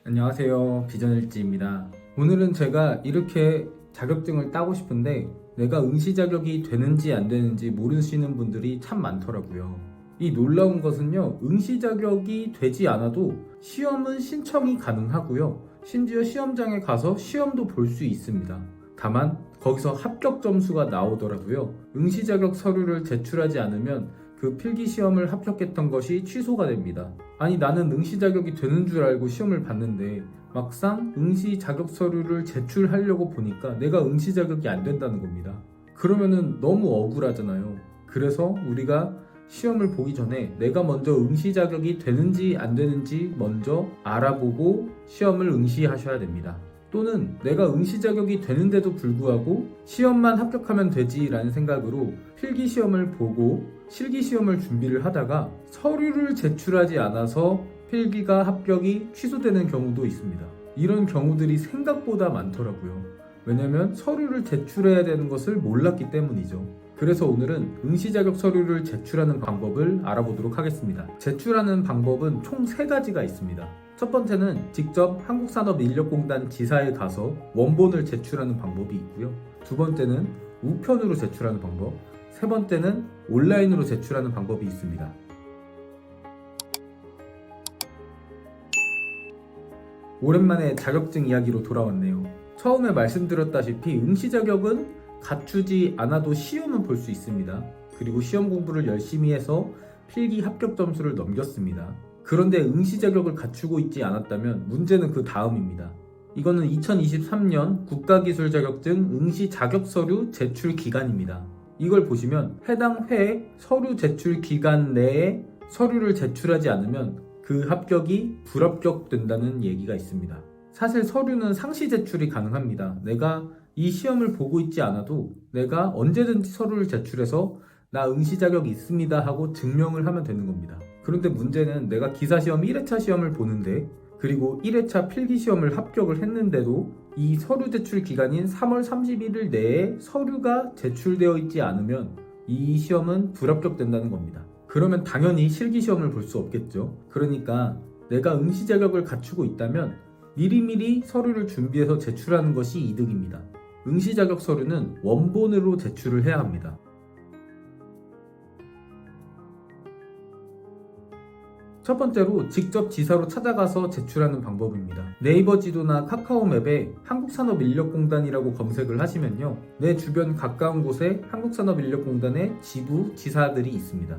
안녕하세요, 비전일지입니다. 오늘은 제가 이렇게 자격증을 따고 싶은데 내가 응시 자격이 되는지 안 되는지 모르시는 분들이 참 많더라고요. 이 놀라운 것은요, 응시 자격이 되지 않아도 시험은 신청이 가능하고요, 심지어 시험장에 가서 시험도 볼 수 있습니다. 다만 거기서 합격 점수가 나오더라고요. 응시 자격 서류를 제출하지 않으면 그 필기 시험을 합격했던 것이 취소가 됩니다. 아니, 나는 응시 자격이 되는 줄 알고 시험을 봤는데 막상 응시 자격 서류를 제출하려고 보니까 내가 응시 자격이 안 된다는 겁니다. 그러면은 너무 억울하잖아요. 그래서 우리가 시험을 보기 전에 내가 먼저 응시 자격이 되는지 안 되는지 먼저 알아보고 시험을 응시하셔야 됩니다. 또는 내가 응시 자격이 되는데도 불구하고 시험만 합격하면 되지라는 생각으로 필기 시험을 보고 실기 시험을 준비를 하다가 서류를 제출하지 않아서 필기가 합격이 취소되는 경우도 있습니다. 이런 경우들이 생각보다 많더라고요. 왜냐면 서류를 제출해야 되는 것을 몰랐기 때문이죠. 그래서 오늘은 응시 자격 서류를 제출하는 방법을 알아보도록 하겠습니다. 제출하는 방법은 총 3가지가 있습니다. 첫 번째는 직접 한국산업인력공단 지사에 가서 원본을 제출하는 방법이 있고요. 두 번째는 우편으로 제출하는 방법, 세 번째는 온라인으로 제출하는 방법이 있습니다. 오랜만에 자격증 이야기로 돌아왔네요. 처음에 말씀드렸다시피 응시 자격은 갖추지 않아도 시험은 볼 수 있습니다. 그리고 시험 공부를 열심히 해서 필기 합격 점수를 넘겼습니다. 그런데 응시 자격을 갖추고 있지 않았다면 문제는 그 다음입니다. 이거는 2023년 국가기술 자격증 응시 자격 서류 제출 기간입니다. 이걸 보시면 해당 회 서류 제출 기간 내에 서류를 제출하지 않으면 그 합격이 불합격된다는 얘기가 있습니다. 사실 서류는 상시 제출이 가능합니다. 내가 이 시험을 보고 있지 않아도 내가 언제든지 서류를 제출해서 나 응시 자격이 있습니다 하고 증명을 하면 되는 겁니다. 그런데 문제는 내가 기사시험 1회차 시험을 보는데 그리고 1회차 필기시험을 합격을 했는데도 이 서류 제출 기간인 3월 31일 내에 서류가 제출되어 있지 않으면 이 시험은 불합격된다는 겁니다. 그러면 당연히 실기시험을 볼 수 없겠죠. 그러니까 내가 응시 자격을 갖추고 있다면 미리미리 서류를 준비해서 제출하는 것이 이득입니다. 응시 자격 서류는 원본으로 제출을 해야 합니다. 첫 번째로 직접 지사로 찾아가서 제출하는 방법입니다. 네이버 지도나 카카오맵에 한국산업인력공단이라고 검색을 하시면요, 내 주변 가까운 곳에 한국산업인력공단의 지부 지사들이 있습니다.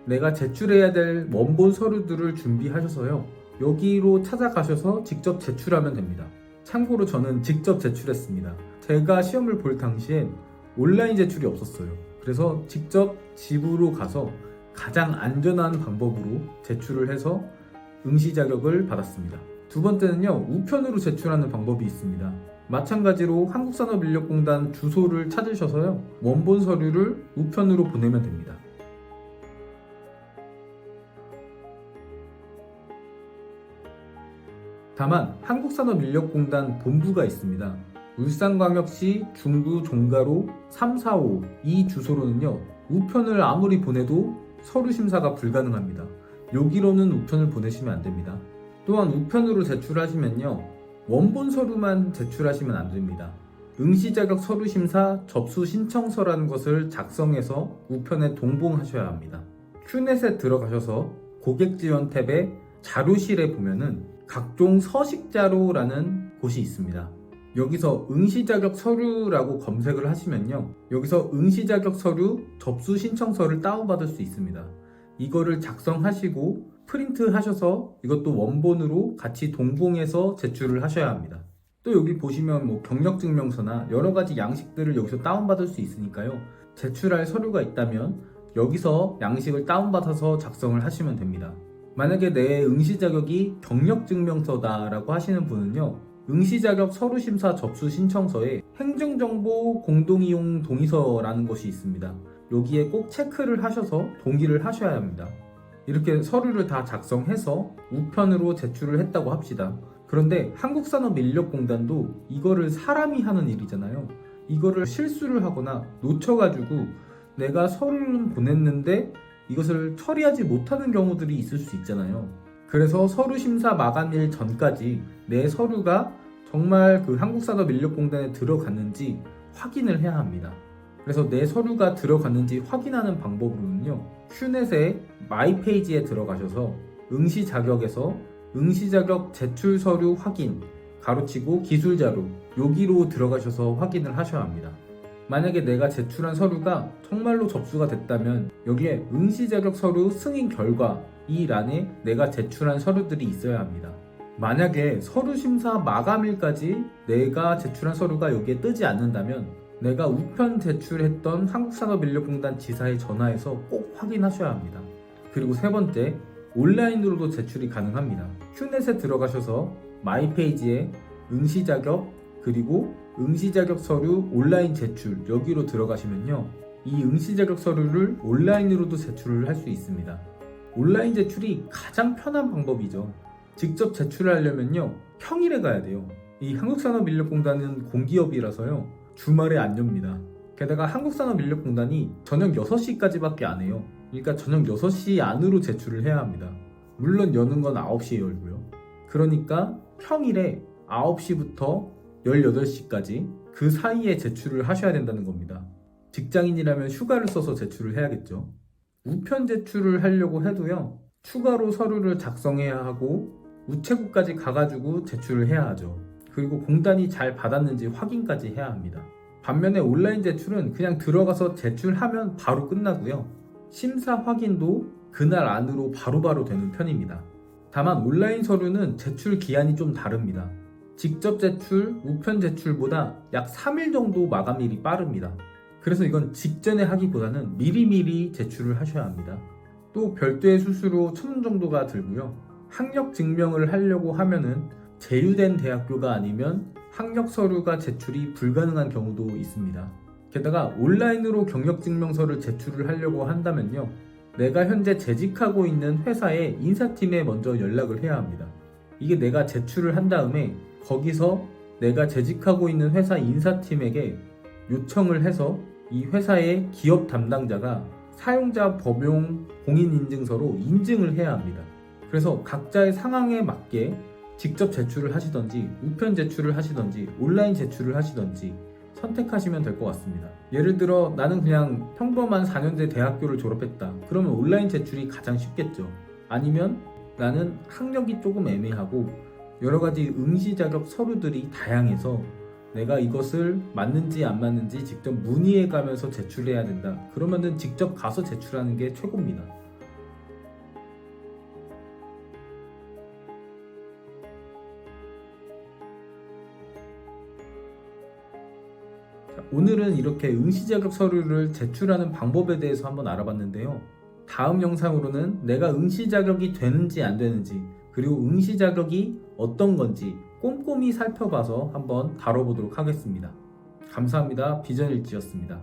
내가 제출해야 될 원본 서류들을 준비하셔서요, 여기로 찾아가셔서 직접 제출하면 됩니다. 참고로 저는 직접 제출했습니다. 제가 시험을 볼 당시엔 온라인 제출이 없었어요. 그래서 직접 지부로 가서 가장 안전한 방법으로 제출을 해서 응시 자격을 받았습니다. 두 번째는요, 우편으로 제출하는 방법이 있습니다. 마찬가지로 한국산업인력공단 주소를 찾으셔서요, 원본 서류를 우편으로 보내면 됩니다. 다만 한국산업인력공단 본부가 있습니다. 울산광역시 중구 종가로 345 이 주소로는요, 우편을 아무리 보내도 서류 심사가 불가능합니다. 여기로는 우편을 보내시면 안 됩니다. 또한 우편으로 제출하시면요, 원본 서류만 제출하시면 안 됩니다. 응시 자격 서류 심사 접수 신청서라는 것을 작성해서 우편에 동봉하셔야 합니다. 큐넷에 들어가셔서 고객 지원 탭에 자료실에 보면은 각종 서식 자료라는 곳이 있습니다. 여기서 응시 자격 서류라고 검색을 하시면요, 여기서 응시 자격 서류 접수 신청서를 다운받을 수 있습니다. 이거를 작성하시고 프린트 하셔서 이것도 원본으로 같이 동봉해서 제출을 하셔야 합니다. 또 여기 보시면 경력증명서나 여러가지 양식들을 여기서 다운받을 수 있으니까요, 제출할 서류가 있다면 여기서 양식을 다운받아서 작성을 하시면 됩니다. 만약에 내 응시 자격이 경력증명서다라고 하시는 분은요, 응시 자격 서류 심사 접수 신청서에 행정정보 공동이용 동의서라는 것이 있습니다. 여기에 꼭 체크를 하셔서 동의를 하셔야 합니다. 이렇게 서류를 다 작성해서 우편으로 제출을 했다고 합시다. 그런데 한국산업인력공단도 이거를 사람이 하는 일이잖아요. 이거를 실수를 하거나 놓쳐가지고 내가 서류는 보냈는데 이것을 처리하지 못하는 경우들이 있을 수 있잖아요. 그래서 서류 심사 마감일 전까지 내 서류가 정말 그 한국산업인력공단에 들어갔는지 확인을 해야 합니다. 그래서 내 서류가 들어갔는지 확인하는 방법으로는요, 큐넷의 마이 페이지에 들어가셔서 응시 자격에서 응시 자격 제출 서류 확인 가로치고 기술 자료 여기로 들어가셔서 확인을 하셔야 합니다. 만약에 내가 제출한 서류가 정말로 접수가 됐다면 여기에 응시 자격 서류 승인 결과 이 란에 내가 제출한 서류들이 있어야 합니다. 만약에 서류 심사 마감일까지 내가 제출한 서류가 여기에 뜨지 않는다면 내가 우편 제출했던 한국산업인력공단 지사에 전화해서 꼭 확인하셔야 합니다. 그리고 세 번째, 온라인으로도 제출이 가능합니다. 큐넷에 들어가셔서 마이 페이지에 응시 자격 그리고 응시 자격 서류 온라인 제출 여기로 들어가시면요, 이 응시 자격 서류를 온라인으로도 제출을 할 수 있습니다. 온라인 제출이 가장 편한 방법이죠. 직접 제출을 하려면요, 평일에 가야 돼요. 이 한국산업인력공단은 공기업이라서요, 주말에 안 엽니다. 게다가 한국산업인력공단이 저녁 6시까지밖에 안 해요. 그러니까 저녁 6시 안으로 제출을 해야 합니다. 물론 여는 건 9시에 열고요. 그러니까 평일에 9시부터 18시까지 그 사이에 제출을 하셔야 된다는 겁니다. 직장인이라면 휴가를 써서 제출을 해야겠죠. 우편 제출을 하려고 해도요, 추가로 서류를 작성해야 하고 우체국까지 가가지고 제출을 해야 하죠. 그리고 공단이 잘 받았는지 확인까지 해야 합니다. 반면에 온라인 제출은 그냥 들어가서 제출하면 바로 끝나고요, 심사 확인도 그날 안으로 바로바로 되는 편입니다. 다만 온라인 서류는 제출 기한이 좀 다릅니다. 직접 제출, 우편 제출보다 약 3일 정도 마감일이 빠릅니다. 그래서 이건 직전에 하기보다는 미리미리 제출을 하셔야 합니다. 또 별도의 수수료 1,000원 정도가 들고요. 학력 증명을 하려고 하면은 제휴된 대학교가 아니면 학력 서류가 제출이 불가능한 경우도 있습니다. 게다가 온라인으로 경력증명서를 제출을 하려고 한다면요, 내가 현재 재직하고 있는 회사의 인사팀에 먼저 연락을 해야 합니다. 이게 내가 제출을 한 다음에 거기서 내가 재직하고 있는 회사 인사팀에게 요청을 해서 이 회사의 기업 담당자가 사용자 법용 공인인증서로 인증을 해야 합니다. 그래서 각자의 상황에 맞게 직접 제출을 하시던지 우편 제출을 하시던지 온라인 제출을 하시던지 선택하시면 될 것 같습니다. 예를 들어 나는 그냥 평범한 4년제 대학교를 졸업했다. 그러면 온라인 제출이 가장 쉽겠죠. 아니면 나는 학력이 조금 애매하고 여러가지 응시 자격 서류들이 다양해서 내가 이것을 맞는지 안 맞는지 직접 문의해 가면서 제출해야 된다. 그러면은 직접 가서 제출하는 게 최고입니다. 오늘은 이렇게 응시 자격 서류를 제출하는 방법에 대해서 한번 알아봤는데요. 다음 영상으로는 내가 응시 자격이 되는지 안 되는지, 그리고 응시 자격이 어떤 건지 꼼꼼히 살펴봐서 한번 다뤄보도록 하겠습니다. 감사합니다. 비전일지였습니다.